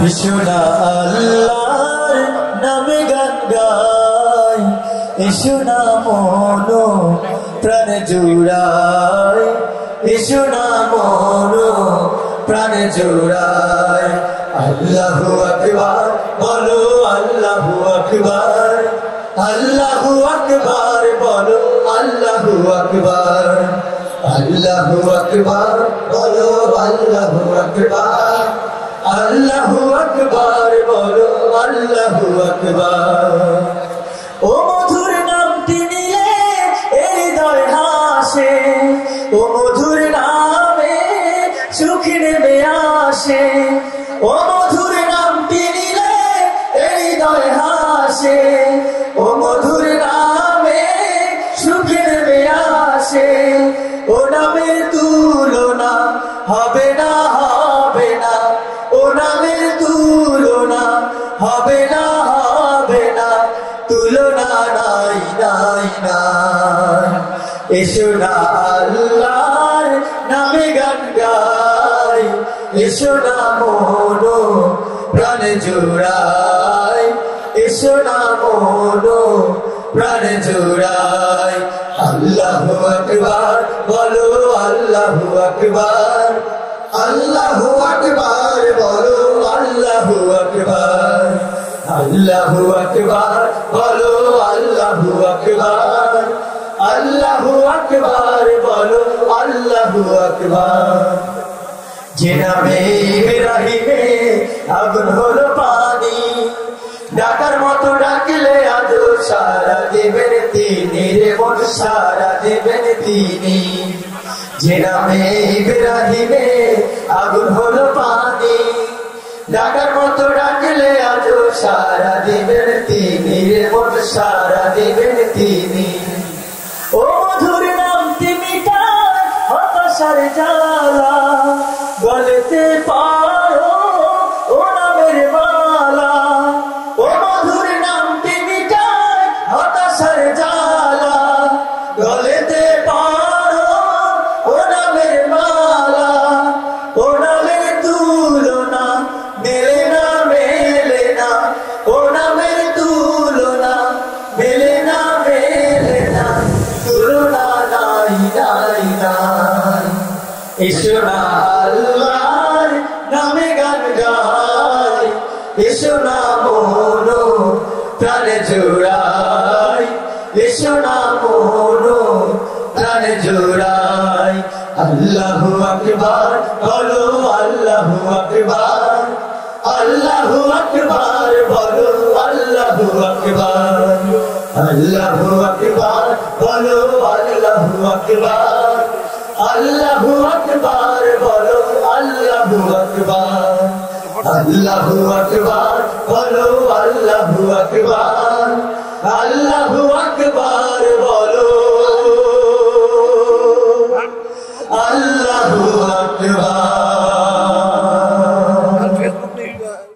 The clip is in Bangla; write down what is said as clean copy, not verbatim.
এসোনা আল্লাহর নামে গান গাই, এসোনা মনো প্রাণ জুড়াই, এসোনা মনো প্রাণ জুড়াই। আল্লাহু আকবার বলো, আল্লাহু আকবার, আল্লাহু আকবার বলো, আল্লাহু আকবার, আল্লাহু আকবার বলো, আল্লাহু আকবার, আল্লাহু আকবার বলো, আল্লাহু আকবার। ও মধুর নামটি নিয়ে এই হৃদয় হাসে, ও মধুর নামে সুখ নেমে আসে, ও মধুর নামটি নিলে এই হৃদয় হাসে, ও মধুর নামে সুখ নেমে আসে। ও নামের তুলনা হবে না, হবে না, ও নামের তুলনা হবে না, হবে না, তুলনা নাই, নাই, নাই। এসোনা আল্লাহর নামে গান গাই, এসোনা মনো প্রাণ জুড়াই, এসোনা মনো প্রাণ জুড়াই। আল্লাহু আকবার বলো, আল্লাহু আকবার, আল্লাহু আকবার বলো, আল্লাহু আকবার, আল্লাহু আকবার বলো, আল্লাহু আকবার, আল্লাহু আকবার বলো, আল্লাহু আকবার। যে নামে ইব্রাহিমে আগুন হলো পানি, ডাকার মতো ডাকলে আদো সারা দেবেন তিনি, রে মন সারা দেবেন তিনি। যে নামে ইব্রাহিমে আগুন হলো পানি, ডাকার মতো ডাকলে আদো সারা দেবেন তিনি, রে মন সারা দেবেন তিনি। ও মধুর নামটি মিটায় হতাশার জ্বালা, গলেতে পারো ও নামের মালা। ও মধুর নামটি মিটায় হতাশার জ্বালা, গলেতে পারো ও নামের মালা। ও নামের তুলনা মেলে না, মেলে না, ও নামের তুলনা মেলে না, মেলে না, তুলনা নাই, নাই, নাই। এসোনা আল্লাহর নামে গান গাই, এসোনা মনো প্রাণ জুড়াই, এসোনা মনো প্রাণ জুড়াই। আল্লাহু আকবার বলো, আল্লাহু আকবার, আল্লাহু আকবার বলো, আল্লাহু আকবার, আল্লাহু আকবার বলো, আল্লাহু আকবার, আল্লাহু আকবার বলো, আল্লাহু আকবার, আল্লাহু আকবার বলো, আল্লাহু আকবার, আল্লাহু আকবার বলো।